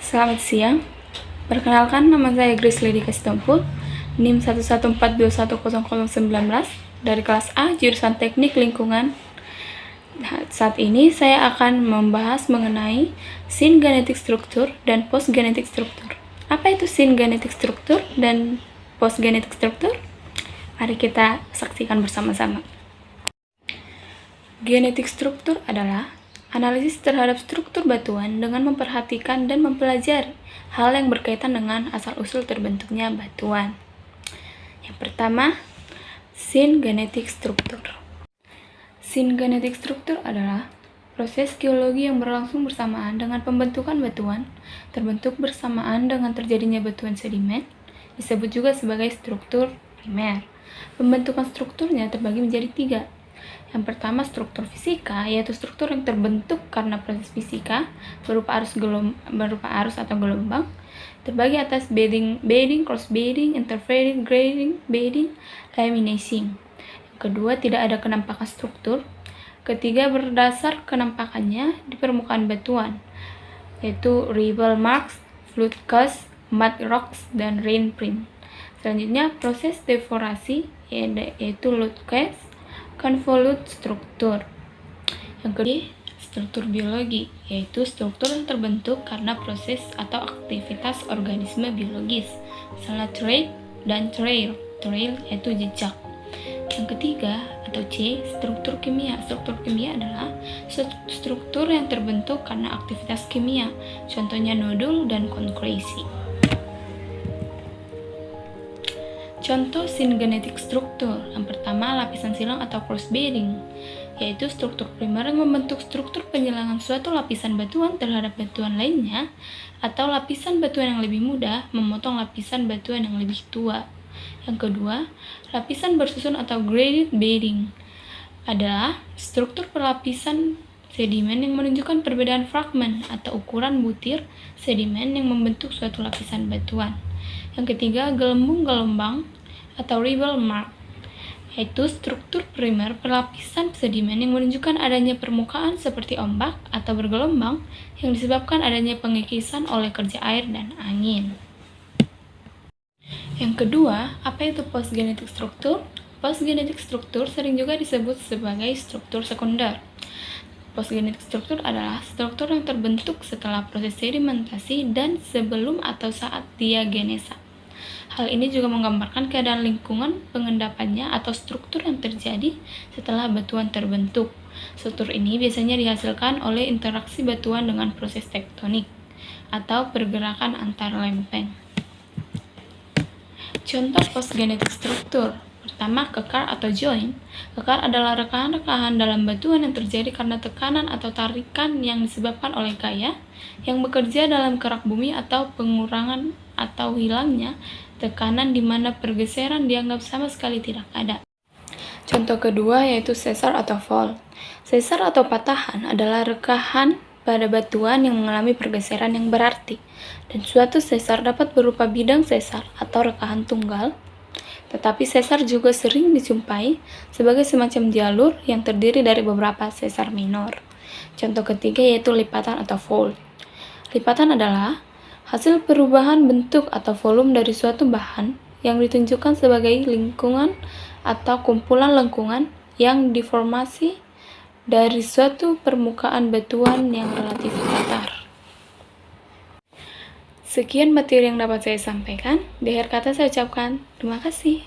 Selamat siang, perkenalkan nama saya Grace Lady Kasitompul, NIM 114210019 dari kelas A jurusan Teknik Lingkungan. Saat ini saya akan membahas mengenai syngenetic structure dan postgenetic structure. Apa itu syngenetic structure dan postgenetic structure? Mari kita saksikan bersama-sama. Genetic structure adalah analisis terhadap struktur batuan dengan memperhatikan dan mempelajari hal yang berkaitan dengan asal-usul terbentuknya batuan. Yang pertama, syngenetic structure. Syngenetic structure adalah proses geologi yang berlangsung bersamaan dengan pembentukan batuan, terbentuk bersamaan dengan terjadinya batuan sedimen, disebut juga sebagai struktur primer. Pembentukan strukturnya terbagi menjadi 3. Yang pertama, struktur fisika, yaitu struktur yang terbentuk karena proses fisika berupa arus atau gelombang, terbagi atas bedding, cross bedding, interfering, grading, bedding, laminating. Yang kedua, tidak ada kenampakan struktur. Ketiga, berdasar kenampakannya di permukaan batuan, yaitu ripple marks, flood cast, mud rocks, dan rain print. Selanjutnya, proses deformasi, yaitu load cast, convolute struktur. Yang kedua, struktur biologi, yaitu struktur yang terbentuk karena proses atau aktivitas organisme biologis, misalnya trade dan trail yaitu jejak. Yang ketiga atau C, struktur kimia. Struktur kimia adalah struktur yang terbentuk karena aktivitas kimia, contohnya nodul dan konkresi. Contoh syngenetic struktur. Yang pertama, lapisan silang atau cross bedding, yaitu struktur primer yang membentuk struktur penyilangan suatu lapisan batuan terhadap batuan lainnya, atau lapisan batuan yang lebih muda memotong lapisan batuan yang lebih tua. Yang kedua, lapisan bersusun atau graded bedding adalah struktur perlapisan sedimen yang menunjukkan perbedaan fragmen atau ukuran butir sedimen yang membentuk suatu lapisan batuan. Yang ketiga, gelembung-gelombang atau ripple mark, yaitu struktur primer perlapisan sedimen yang menunjukkan adanya permukaan seperti ombak atau bergelombang yang disebabkan adanya pengikisan oleh kerja air dan angin. Yang kedua, apa itu postgenetic structure? Postgenetic structure sering juga disebut sebagai struktur sekunder. Postgenetic structure adalah struktur yang terbentuk setelah proses sedimentasi dan sebelum atau saat diagenesa. Hal ini juga menggambarkan keadaan lingkungan pengendapannya atau struktur yang terjadi setelah batuan terbentuk. Struktur ini biasanya dihasilkan oleh interaksi batuan dengan proses tektonik atau pergerakan antar lempeng. Contoh postgenetic structure. Pertama, kekar atau joint. Kekar adalah rekahan-rekahan dalam batuan yang terjadi karena tekanan atau tarikan yang disebabkan oleh gaya yang bekerja dalam kerak bumi atau pengurangan atau hilangnya tekanan di mana pergeseran dianggap sama sekali tidak ada. Contoh kedua yaitu sesar atau fault. Sesar atau patahan adalah rekahan pada batuan yang mengalami pergeseran yang berarti, dan suatu sesar dapat berupa bidang sesar atau rekahan tunggal, tetapi sesar juga sering dijumpai sebagai semacam jalur yang terdiri dari beberapa sesar minor. Contoh ketiga yaitu lipatan atau fold. Lipatan adalah hasil perubahan bentuk atau volume dari suatu bahan yang ditunjukkan sebagai lingkungan atau kumpulan lengkungan yang diformasi dari suatu permukaan batuan yang relatif datar. Sekian materi yang dapat saya sampaikan. Di akhir kata saya ucapkan terima kasih.